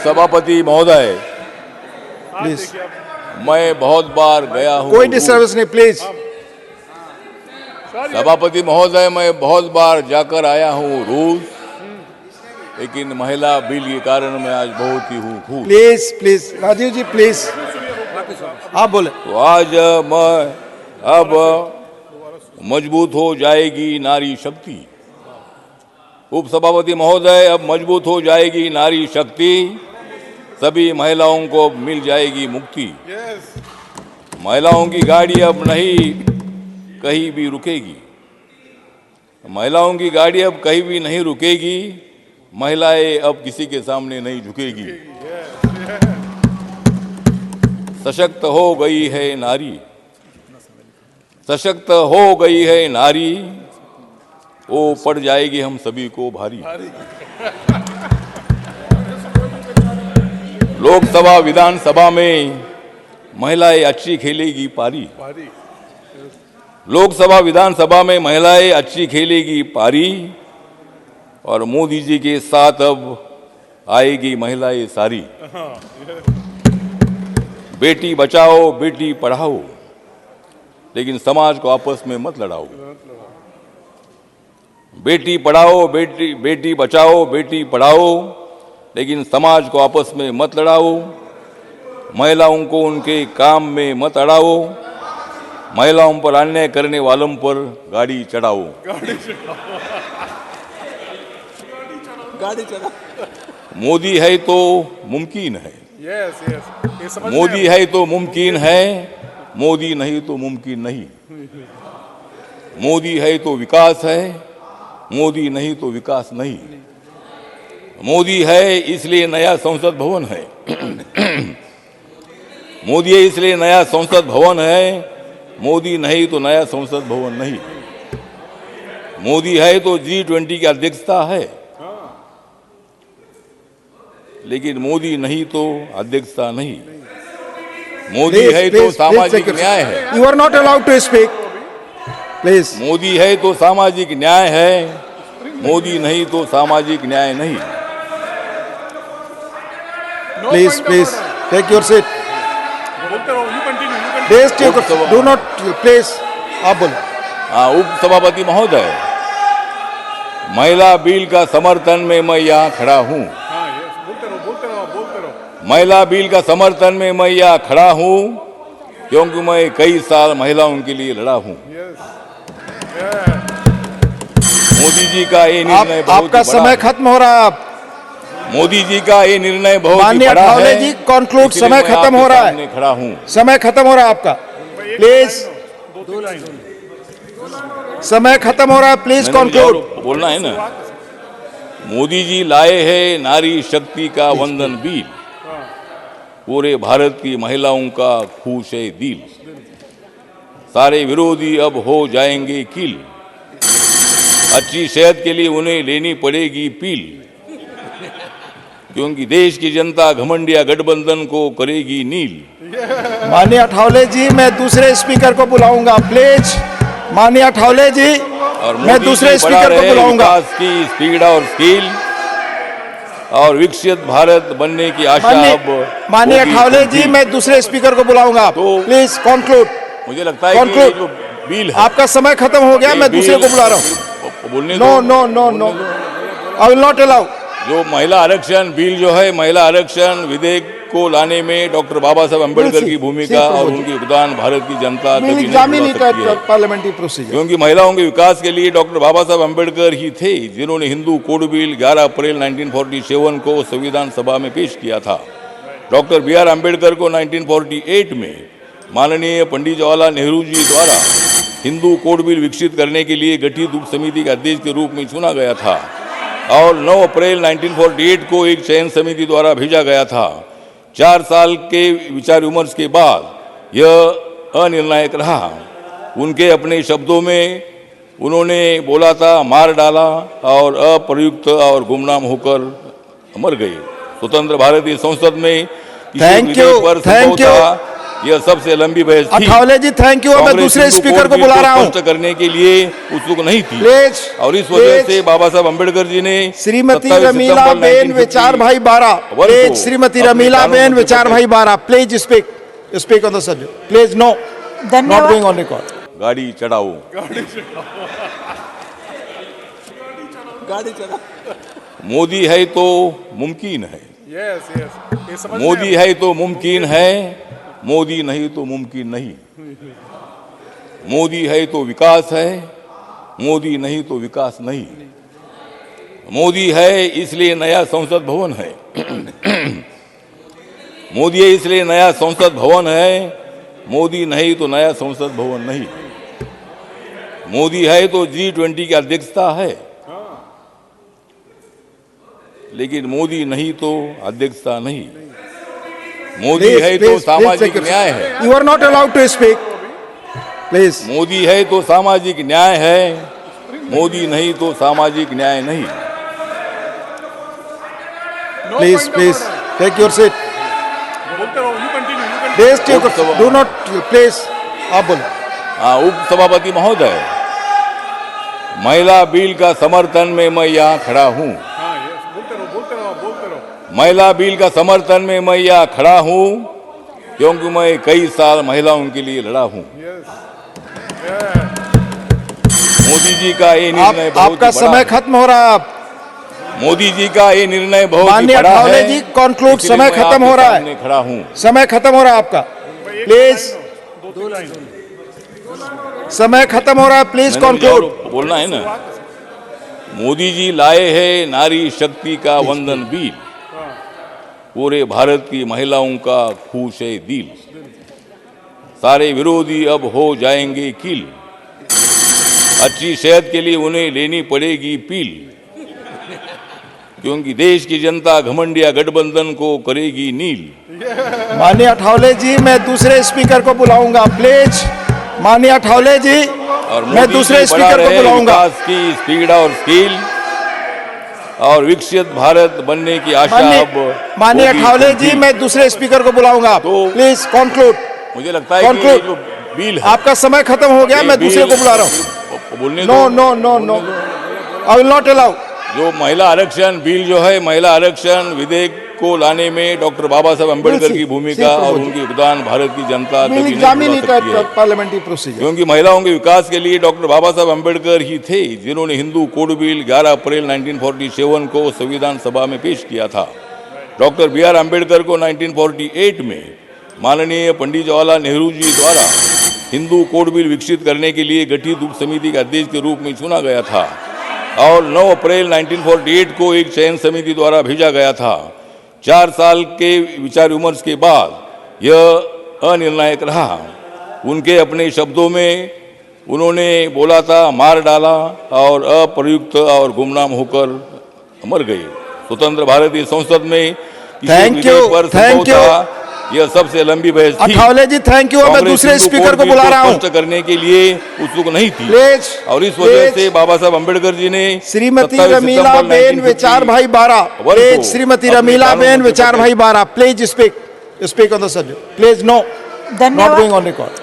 सभापति महोदय, प्लीज, मैं बहुत बार गया हूँ। कोई डिस्टर्बेंस नहीं, प्लीज। सभापति महोदय, मैं बहुत बार जाकर आया हूँ रूस, लेकिन महिला बिल के कारण मैं आज बहुत ही हूँ खुश। Please please Rajiv ji, please आप बोले। तो आज मैं अब मजबूत हो जाएगी नारी शक्ति। उपसभापति महोदय, अब मजबूत हो जाएगी नारी शक्ति, सभी महिलाओं को मिल जाएगी मुक्ति। महिलाओं की गाड़ी अब नहीं कहीं भी रुकेगी। महिलाओं की गाड़ी अब कहीं भी नहीं रुकेगी। महिलाएं अब किसी के सामने नहीं झुकेगी। सशक्त हो गई है नारी, सशक्त हो गई है नारी, वो पड़ जाएगी हम सभी को भारी। लोकसभा विधानसभा में महिलाएं अच्छी खेलेगी पारी। लोकसभा विधानसभा में महिलाएं अच्छी खेलेगी पारी, और मोदी जी के साथ अब आएगी महिलाएं सारी। बेटी बचाओ बेटी पढ़ाओ, लेकिन समाज को आपस में मत लड़ाओ। बेटी पढ़ाओ बेटी बचाओ बेटी पढ़ाओ, लेकिन समाज को आपस में मत लड़ाओ। महिलाओं को उनके काम में मत अड़ाओ। महिलाओं पर अन्याय करने वालों पर गाड़ी चढ़ाओ। मोदी है तो मुमकिन है। मोदी है तो मुमकिन है, मोदी नहीं तो मुमकिन नहीं। मोदी है तो विकास है, मोदी नहीं तो विकास नहीं। मोदी है इसलिए नया संसद भवन है। मोदी है इसलिए नया संसद भवन है, मोदी नहीं तो नया संसद भवन नहीं। मोदी है तो G20 की अध्यक्षता है, लेकिन मोदी नहीं तो अध्यक्षता नहीं। मोदी है तो सामाजिक न्याय है। You are not allowed to speak, please. Modi है तो सामाजिक न्याय है, मोदी नहीं तो सामाजिक न्याय नहीं। Please please take your seat. Do not, please आप बोलो। हाँ, उपसभापति महोदय, महिला बिल का समर्थन में मैं यहाँ खड़ा हूँ। महिला बिल का समर्थन में मैं यहाँ खड़ा हूँ, क्योंकि मैं कई साल महिलाओं के लिए लड़ा हूँ। मोदी जी का ये निर्णय बहुत आपका समय खत्म हो रहा है। मोदी जी का ये निर्णय बहुत ही माननीय बड़ा है। जी, कंक्लूड। समय खत्म हो रहा है। खड़ा हूँ। समय खत्म हो रहा है आपका, प्लीज। समय खत्म हो रहा है, प्लीज कंक्लूड। बोलना है ना। मोदी जी लाए हैं नारी शक्ति का वंदन बिल, पूरे भारत की महिलाओं का खुश है दिल। सारे विरोधी अब हो जाएंगे किल, अच्छी सेहत के लिए उन्हें लेनी पड़ेगी पील, क्योंकि देश की जनता घमंडिया गठबंधन को करेगी नील। माननीय अठावले जी, मैं दूसरे स्पीकर को बुलाऊंगा, प्लीज। माननीय अठावले जी, और मैं दूसरे स्पीकर को बुलाऊंगा। विकास की स्पीड और स्किल और विकसित भारत बनने की आशा अब। माननीय अठावले जी, मैं दूसरे स्पीकर को बुलाऊंगा, तो प्लीज कंक्लूड। मुझे लगता है कि जो बिल है, आपका समय खत्म हो गया, मैं दूसरे को बुला रहा हूँ। बोलने no no no no, I will not allow. जो महिला आरक्षण बिल जो है, महिला आरक्षण विधेयक को लाने में डॉक्टर बाबा साहब अम्बेडकर की भूमिका और उनकी योगदान भारत की जनता कभी नहीं भुला सकती है। पार्लियामेंट्री प्रोसीजर, क्योंकि महिलाओं के विकास के लिए डॉक्टर बाबा साहब अम्बेडकर ही थे जिन्होंने हिंदू कोड बिल 11 अप्रैल 1947 को संविधान सभा में पेश किया था। डॉक्टर BR अम्बेडकर को 1948 में माननीय पंडित जवाहरलाल नेहरू जी द्वारा हिंदू कोड बिल विकसित करने के लिए गठित उप समिति के अध्यक्ष के रूप में चुना गया था, और 9 अप्रैल 1948 को एक चयन समिति द्वारा भेजा गया था। 4 साल के विचार विमर्श के बाद यह अनिर्णायक रहा। उनके अपने शब्दों में उन्होंने बोला था, मार डाला और अप्रयुक्त और गुमनाम होकर मर गए। स्वतंत्र भारतीय संसद में थैंक यू, यह सबसे लंबी बहस थी। अठावले जी थैंक यू, मैं कांग्रेस दूसरे हिंदू स्पीकर को कोड बुला बिल रहा हूं। स्पष्ट करने के लिए उत्सुक नहीं थी प्लीज और इस वजह से बाबा साहब अम्बेडकर जी ने श्रीमती 27 रमीला सितंबर बेन विचार भाई 12 वन प्लीज को श्रीमती अपने रमीला कानून बेन मंत्री विचार पद भाई 12 please speak on the subject please no not धन्यवाद। Going on record. गाड़ी चढ़ाओ। मोदी है तो मुमकिन है, मोदी है तो मुमकिन है, मोदी नहीं तो मुमकिन नहीं। मोदी है तो विकास है, मोदी नहीं तो विकास नहीं। मोदी है इसलिए नया संसद भवन है। मोदी है इसलिए नया संसद भवन है, मोदी नहीं तो नया संसद भवन नहीं। मोदी है तो G20 की अध्यक्षता है, लेकिन मोदी नहीं तो अध्यक्षता नहीं। मोदी है तो सामाजिक न्याय है। You are not allowed to speak please. Modi है तो सामाजिक न्याय है, मोदी नहीं तो सामाजिक न्याय नहीं। Please take your seat. Do not please, आप बोलो। हाँ, उप सभापति महोदय, महिला बिल का समर्थन में मैं यहाँ खड़ा हूँ। महिला बिल का समर्थन में मैं यहाँ खड़ा हूँ क्योंकि मैं कई साल महिलाओं के लिए लड़ा हूँ। मोदी जी का ये निर्णय बहुत आपका ही बड़ा समय है। खत्म हो रहा है। आप मोदी जी का ये निर्णय बहुत ही माननीय बड़ा अठावले है। जी, conclude, इसलिए समय मैं खत्म आपके हो रहा है। सामने खड़ा हूँ। समय खत्म हो रहा है आपका, प्लीज समय खत्म हो रहा है, प्लीज मैंने कंक्लूड। और बोलना है ना। मोदी जी लाए हैं नारी शक्ति का वंदन बिल, पूरे भारत की महिलाओं का खुश है दिल। सारे विरोधी अब हो जाएंगे किल, अच्छी सेहत के लिए उन्हें लेनी पड़ेगी पील, क्योंकि देश की जनता घमंडिया गठबंधन को करेगी नील। माननीय अठावले जी, मैं दूसरे स्पीकर को बुलाऊंगा प्लीज। माननीय अठावले जी, और मैं मोदी दूसरे जी बढ़ा स्पीकर को रहे बुलाऊंगा। विकास की स्पीड और स्किल और विकसित भारत बनने की आशा अब माननीय होगी अठावले तुमकी। जी, मैं दूसरे स्पीकर को बुलाऊंगा प्लीज कंक्लूड। मुझे लगता है कि ये जो बिल है, आपका समय खत्म हो गया, ये मैं दूसरे बिल- को बुला रहा हूँ। बोलने नो दो। No no no, I will not allow. जो महिला आरक्षण बिल जो है, महिला आरक्षण विधेयक को लाने में डॉक्टर बाबा साहब अम्बेडकर की भूमिका और उनकी योगदान भारत की जनता कभी नहीं भुला सकती है। Parliamentary procedure. क्योंकि महिलाओं के विकास के लिए डॉक्टर बाबा साहब अम्बेडकर ही थे जिन्होंने हिंदू कोड बिल 11 अप्रैल 1947 को संविधान सभा में पेश किया था। Doctor B.R. अम्बेडकर को 1948 में माननीय पंडित जवाहरलाल नेहरू जी द्वारा हिंदू कोड बिल विकसित करने के लिए गठित उप समिति के अध्यक्ष के रूप में चुना गया था और 9 अप्रैल 1948 को एक चयन समिति द्वारा भेजा गया था। 4 साल के विचार विमर्श के बाद यह अनिर्णायक रहा। उनके अपने शब्दों में उन्होंने बोला था, मार डाला और अप्रयुक्त और गुमनाम होकर मर गए। स्वतंत्र भारतीय संसद में Thank you, thank you. यह सबसे लंबी बहस थी। अठावले जी थैंक यू, मैं कांग्रेस दूसरे हिंदू स्पीकर कोड को बिल बुला रहा हूँ। स्पष्ट करने के लिए उत्सुक नहीं थी प्लीज और इस वजह से बाबा साहब अम्बेडकर जी ने श्रीमती 27 रमीला सितंबर बेन 1950 विचार भाई 12 वन प्लीज को श्रीमती अपने रमीला कानून बेन मंत्री विचार पद भाई 12 please speak on the subject please no not धन्यवाद। Going on record.